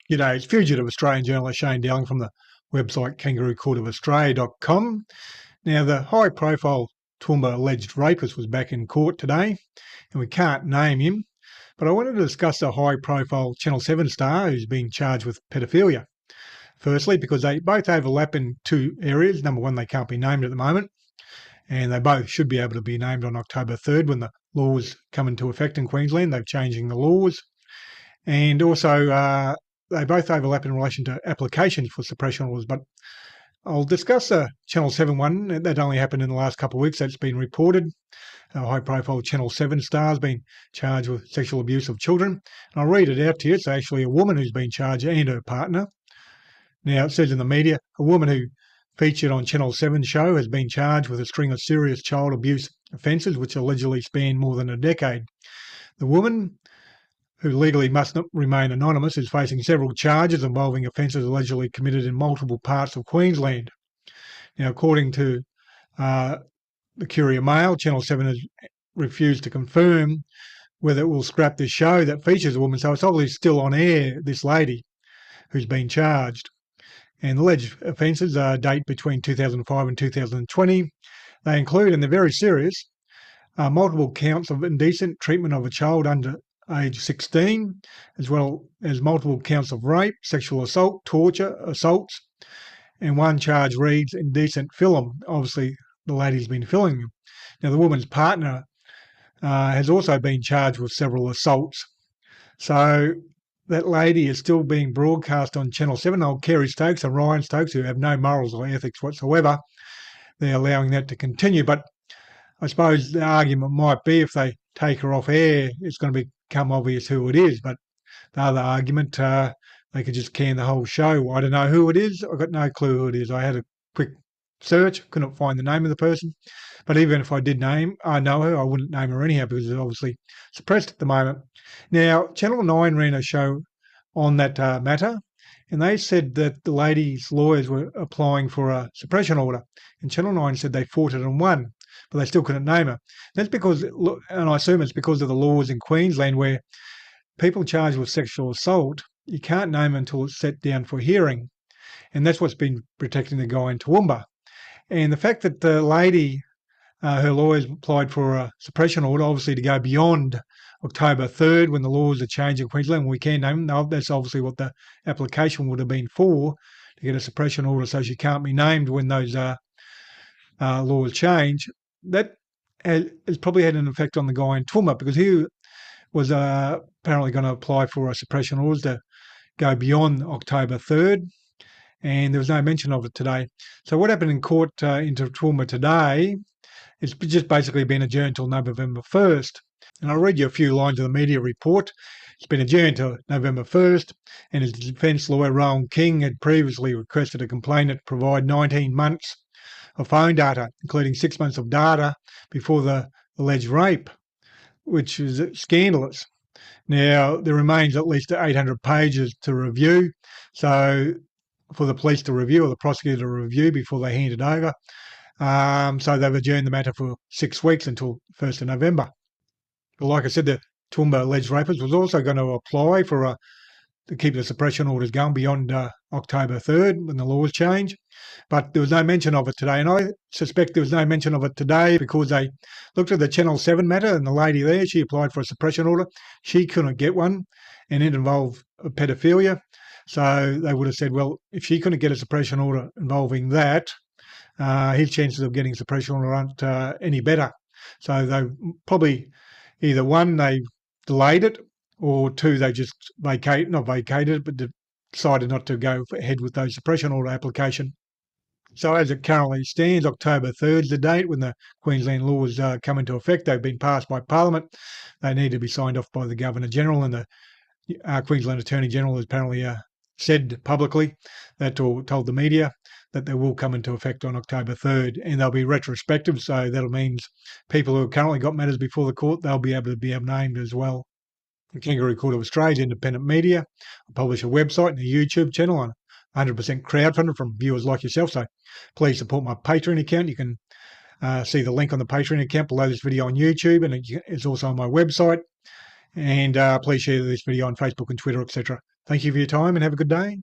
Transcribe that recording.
G'day, it's fugitive Australian journalist Shane Dowling from the website kangaroocourtofaustralia.com. Now, the high-profile Toowoomba alleged rapist was back in court today, and we can't name him, but I wanted to discuss a high-profile Channel 7 star who's being charged with paedophilia. Firstly, because they both overlap in two areas. Number one, they can't be named at the moment, and they both should be able to be named on October 3rd when the laws come into effect in Queensland. They're changing the laws. And also, they both overlap in relation to applications for suppression orders, but I'll discuss the Channel 7 one. That only happened in the last couple of weeks. That's been reported. A high-profile Channel 7 star has been charged with sexual abuse of children. And I'll read it out to you. It's actually a woman who's been charged and her partner. Now, it says in the media, a woman who featured on Channel 7 show has been charged with a string of serious child abuse offences, which allegedly span more than a decade. The woman, who legally must not remain anonymous, is facing several charges involving offences allegedly committed in multiple parts of Queensland. Now, according to the Courier Mail, Channel 7 has refused to confirm whether it will scrap this show that features a woman, so it's obviously still on air, this lady who's been charged. And the alleged offences date between 2005 and 2020. They include, and they're very serious, multiple counts of indecent treatment of a child under age 16, as well as multiple counts of rape, sexual assault, torture, assaults, and one charge reads indecent film. Obviously, the lady's been filming them. Now, the woman's partner has also been charged with several assaults. So that lady is still being broadcast on Channel 7. Old Kerry Stokes and Ryan Stokes, who have no morals or ethics whatsoever, they're allowing that to continue. But I suppose the argument might be if they take her off air, it's going to become obvious who it is. But the other argument, they could just can the whole show. I don't know who it is. I've got no clue who it is. I had a quick search, couldn't find the name of the person. But even if I did know her, I wouldn't name her anyhow because it's obviously suppressed at the moment. Now, Channel 9 ran a show on that matter, and they said that the lady's lawyers were applying for a suppression order. And Channel 9 said they fought it and won, but they still couldn't name her. That's because, and I assume it's because of the laws in Queensland where people charged with sexual assault, you can't name them until it's set down for hearing. And that's what's been protecting the guy in Toowoomba. And the fact that the lady, her lawyers applied for a suppression order, obviously to go beyond October 3rd when the laws are changed in Queensland, we can name them. That's obviously what the application would have been for, to get a suppression order so she can't be named when those laws change. That has probably had an effect on the guy in Toowoomba because he was apparently going to apply for a suppression order to go beyond October 3rd, and there was no mention of it today. So what happened in court in Toowoomba today, it's just basically been adjourned until November 1st. And I'll read you a few lines of the media report. It's been adjourned to November 1st, and his defence lawyer, Rowan King, had previously requested a complainant provide 19 months of phone data, including 6 months of data before the alleged rape, which is scandalous. Now, there remains at least 800 pages to review, so for the police to review or the prosecutor to review before they hand it over. So they've adjourned the matter for 6 weeks until 1st of November. But like I said, the Toowoomba alleged rapist was also going to apply for to keep the suppression orders going beyond October 3rd when the laws change. But there was no mention of it today. And I suspect there was no mention of it today because they looked at the Channel 7 matter and the lady there, she applied for a suppression order. She couldn't get one and it involved paedophilia. So they would have said, well, if she couldn't get a suppression order involving that, his chances of getting a suppression order aren't any better. So they probably either one, they delayed it, or two, they just not vacated it, but decided not to go ahead with those suppression order application. So as it currently stands, October 3rd is the date when the Queensland laws come into effect. They've been passed by Parliament. They need to be signed off by the Governor-General, and the Queensland Attorney-General has apparently said publicly that, or told the media, that they will come into effect on October 3rd, and they'll be retrospective, so that means people who have currently got matters before the court, they'll be able to be named as well. The Kangaroo Court of Australia, independent media. I publish a website and a YouTube channel on 100% crowdfunded from viewers like yourself, so please support my Patreon account. You can see the link on the Patreon account below this video on YouTube, and it's also on my website. And please share this video on Facebook and Twitter, etc. Thank you for your time and have a good day.